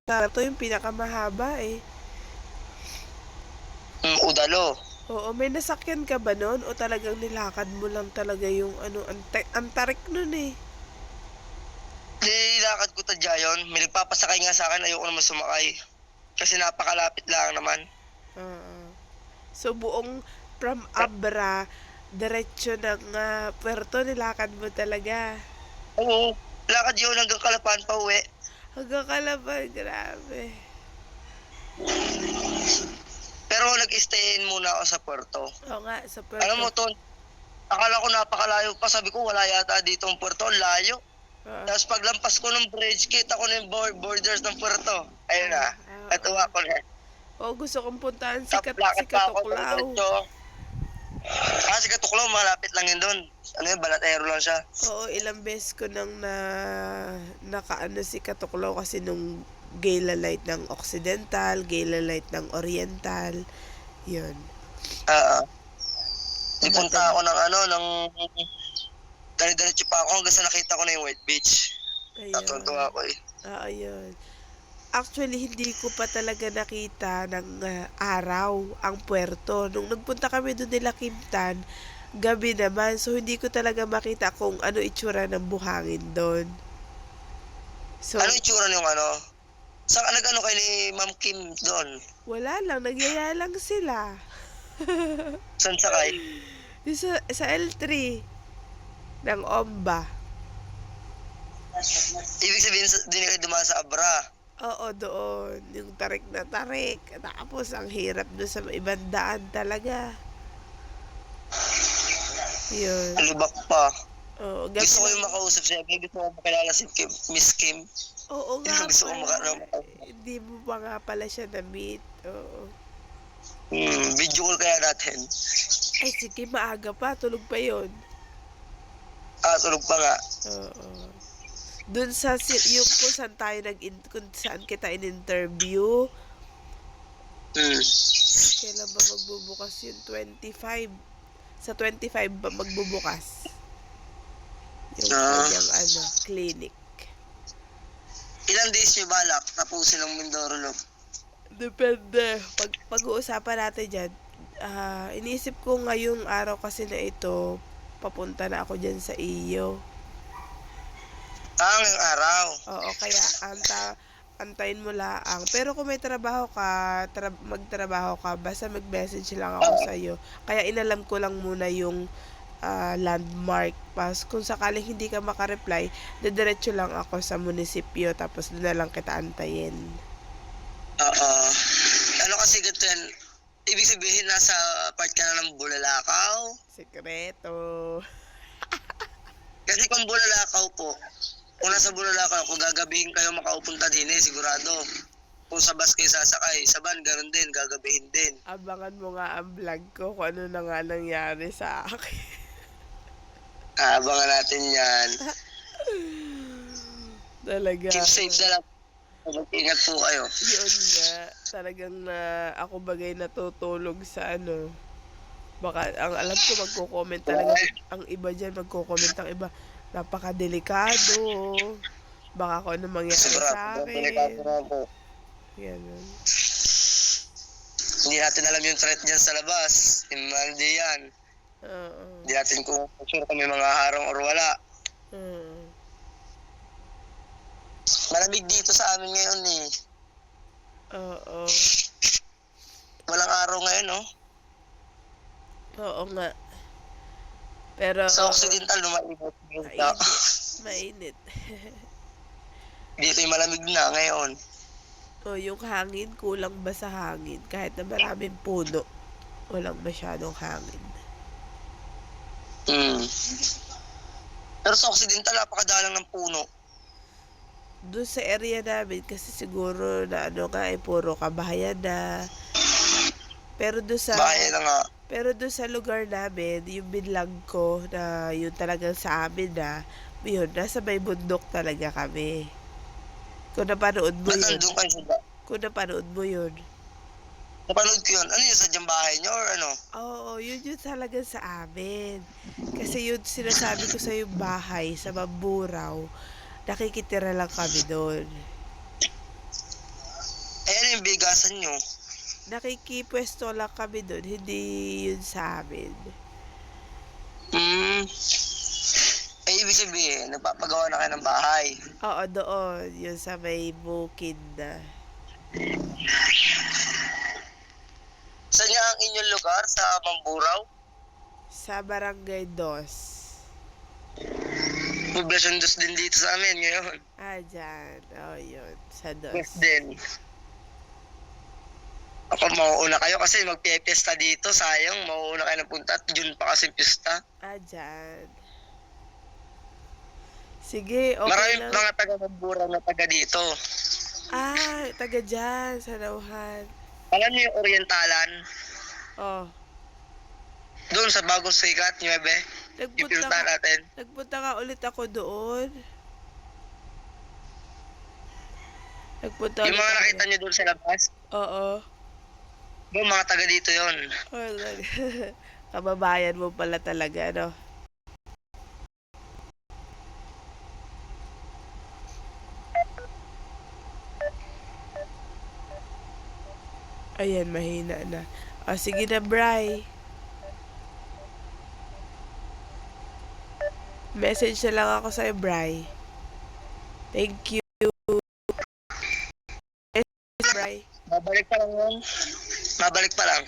Puerto yung pinakamahaba eh. Udalo. Oo, may nasakyan ka ba nun? O talagang nilakad mo lang talaga yung ano, ang tarik nun eh. Nilakad ko tadya yun. May nagpapasakay nga sa akin, ayoko naman sumakay. Kasi napakalapit lang naman. So, buong from Abra, diretso ng Puerto, nilakad mo talaga. Oo, lakad yun hanggang Kalapan pa uwi. Hanggang Calapan, grabe. Pero nag-stayin muna ako sa Puerto. Oo nga, sa Alam Puerto. mo, Ton, akala ko napakalayo pa. Sabi ko, wala yata dito ang Puerto, layo. Tapos paglampas ko ng bridge, kita ko na yung borders ng Puerto. Ayun na, natuwa ko na. Oo, gusto kong puntahan si Lakad pa ako ng Katuklaw. diretso. Si Katuklaw, malapit lang yun doon. Ano yun, balatero lang siya. Oo, ilang beses ko nang nakaano si Katuklaw kasi nung gala light ng Occidental, gala light ng Oriental. Yun. Punta ako ng dali-diretso pa ako hanggang sa nakita ko na yung White Beach. Natutuwa ako eh. Ayun. Actually, hindi ko pa talaga nakita ng araw ang puerto. Nung nagpunta kami doon nila Kimtan, gabi naman. So, hindi ko talaga makita kung ano itsura ng buhangin doon. So, ano itsura ng Saan nag-ano kay ni Ma'am Kim doon? Wala lang, nagyaya lang sila. Saan sakay? Sa L3 ng Omba. Ibig sabihin, din kayo dumaan sa Abra. Oo, doon. Yung tarik na tarik. Tapos, ang hirap doon sa ibang daan talaga. Yun. Alibak pa. Oo, gusto ko yung makausap siya. Gusto ko makilala si Kim, Miss Kim. Oo nga gusto ko hindi mo pa nga pala siya na-meet. Oo. Video call kaya natin. Ay, sige, maaga pa. Tulog pa yon. Tulog pa nga. Oo. Doon sa yung kung saan tayo kung saan kita in-interview. Kailan ba magbubukas yun? 25. Sa 25 ba magbubukas? Yung kanyang clinic. Ilang days nyo balak tapusin ang Mindoro Loop? Depende. Pag-uusapan natin dyan, iniisip ko ngayong araw kasi na ito, papunta na ako dyan sa iyo. Ngayong araw? Oo, kaya antayin mo lang. Pero kung may trabaho ka, magtrabaho ka, basta mag-message lang ako sa iyo. Kaya inalam ko lang muna yung landmark. Kung sakaling hindi ka makareply, didiretso lang ako sa munisipyo, tapos doon na lang kita antayin. Ano kasi ganito yan? Ibig sabihin, nasa part ka na ng Bulalakaw? Sekreto. Kasi kung Bulalakaw po, kung nasa Bulalakaw, kung gagabihin kayo makaupunta din sigurado. Kung sa bus kayo sasakay, sa van, ganoon din, gagabihin din. Abangan mo nga ang vlog ko kung ano na nga nangyari sa akin. Abangan natin yan. Talaga. Keep safe na lang. Mag-ingat po kayo. Yun nga. Talagang ako bagay natutulog sa baka, ang alam ko magko-comment talaga. Ang iba dyan magko-comment ang iba. Napakadelikado. Baka kung ano mangyari sa akin. Delikado na po. Ganun. Hindi natin alam yung threat dyan sa labas. Hindi yan. Hindi natin kung sure kung may mga harang or wala. Malamig dito sa amin ngayon eh. Oo. Walang araw ngayon, no? Oo nga. Pero sa Occidental, mainit. Mainit. Dito yung malamig na ngayon. Yung hangin, kulang ba sa hangin? Kahit na maraming puno, walang masyadong hangin. Pero sa Occidental, napakadalang ng puno. Doon sa area namin, kasi siguro na puro kabahayan na. Pero doon sa bahay na nga. Pero doon sa lugar namin, yung binlag ko na yun talagang sa amin na, yun, nasa may bundok talaga kami. Kung napanood mo yun. Kung napanood mo yun. Napanood ko yun. Ano yun, sadyang bahay nyo or ano? Oo, yun talaga sa amin. Kasi yun sinasabi ko sa yung bahay, sa Mamburao, nakikitira lang kami doon. yung bigasan nyo? Nakikipwesto lang kami doon, hindi yun sa amin. Ibig sabihin, nagpapagawa na kayo ng bahay. Oo, doon. Yun sa may bukid na. Saan nga ang inyong lugar? Sa Mamburao? Sa Barangay Dos. Poblasyon dos din dito sa amin ngayon. Dyan. Yun. Sa Dos. Yes din. Ako, mauuna kayo kasi magpipiesta dito. Sayang, mauuna kayo ng punta. At June pa kasi pista. Dyan. Sige, okay Maraming lang. mga taga-Mamburao na taga dito. Taga dyan. Sa Nauhan. Alam niyo yung Orientalan? Doon sa bagong sikat, Nuebe. Ipilta natin. Nagpunta nga ulit ako doon. Yung mga nakita niyo doon sa labas? Oo. Doon, mga taga dito yon. Kababayan mo pala talaga, no? Ayan, mahina na. Sige na, Bri. Message na lang ako sa'yo, Bri. Thank you. Bri. Babalik pa lang yun. Babalik pa lang.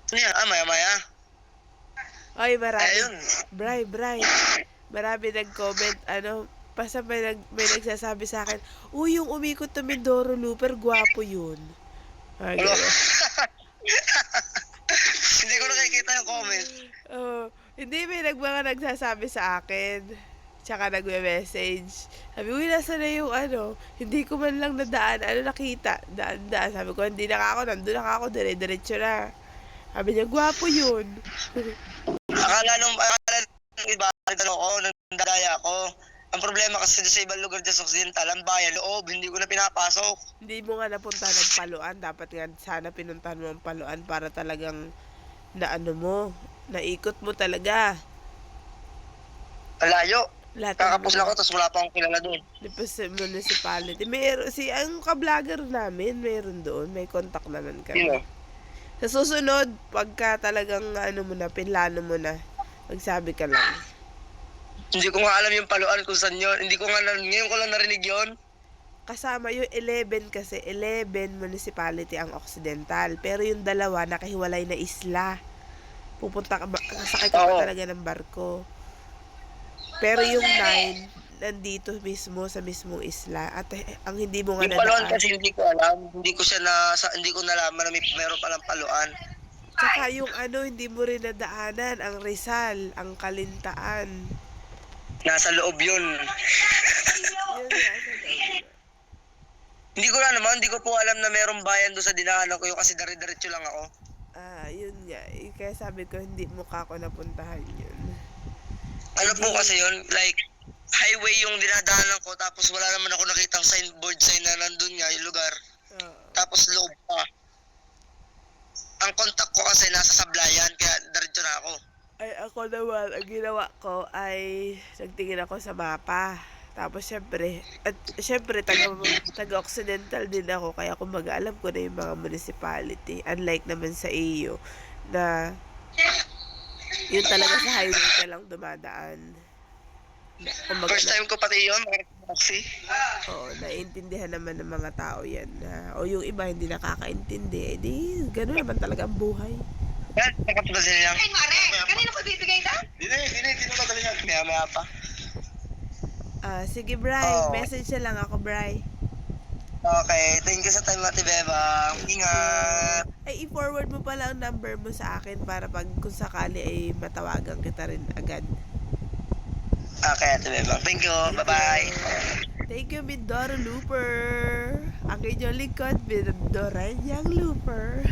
Ano yan? Maya-maya. Ay, marami. Ayun. Bri. Marami nag-comment. Basta may nagsasabi sa akin, yung umikot na Mindoro Looper, gwapo yun. Hindi ko nakikita yung comment. Hindi, may mga nagsasabi sa akin. Tsaka nagme-message. Sabi, nasa na yung hindi ko man lang nadaan, nakita. Daan. Sabi ko, hindi na ako, nandun na ako, dire-diretso na. Sabi niya, gwapo yun. Akala nung iba, nagdadaya ako. Ang problema kasi sa ibang lugar dyan sa Occidental, ang bayan, loob, hindi ko na pinapasok. Hindi mo nga napunta ng Paluan. Dapat nga sana pinuntahan mo ang Paluan para talagang naikot mo talaga. Layo. Kakapos lang ako, tapos wala pa akong kilala doon. Sa municipality. Ang ka-vlogger namin, meron doon. May contact naman kami. Sino? Sa susunod, pagka talagang pinlano mo na, magsabi ka lang. Hindi ko nga alam yung Paluan kung saan yun. Hindi ko nga, ngayon ko lang narinig yun. Kasama yung 11 kasi, 11 municipality ang Occidental. Pero yung dalawa, nakahiwalay na isla. Sakay ka pa talaga ng barko. Pero yung 9, nandito mismo sa mismong isla. At ang hindi mo nga nadaan. Yung Paluan kasi hindi ko alam. Hindi ko nalaman na meron palang Paluan. Tsaka yung hindi mo rin nadaanan. Ang Rizal, ang Kalintaan. Nasa loob yun. Hindi ko po alam na merong bayan doon sa dinaanan ko yun kasi dire-diretso lang ako. Yun nga. Kaya sabi ko, hindi mukha ko napuntahan yun. Po kasi yun, like, highway yung dinadaanan ko tapos wala naman ako nakitang signboard sign na nandun nga yung lugar. Tapos loob pa. Ang contact ko kasi nasa Sablayan kaya diretso na ako. Ay, ako naman, ang ginawa ko ay nagtingin ako sa mapa. Tapos, syempre, taga-Occidental din ako. Kaya, kumbaga, alam ko na yung mga municipality. Unlike naman sa iyo, na yun talaga sa highway ka lang dumadaan. First time ko pati yun, taxi. Oo, naiintindihan naman ng mga tao yan. O yung iba hindi nakakaintindi. Gano'n naman talaga ang buhay. Nakapunta sila yan. Ay, Mare, kanina ko bibigay ito? Hindi mo madali yan. Maya pa. Sige, Bri. Message na lang ako, Bri. Okay, thank you sa time, Ate Beba. Ingat. Ay, i-forward mo pala ang number mo sa akin para kung sakali ay matawagan kita rin agad. Okay, Ate Beba. Thank you. Bye-bye. Thank you, Mindoro Looper. Ang inyong lingkod, Mindoro Yang Looper.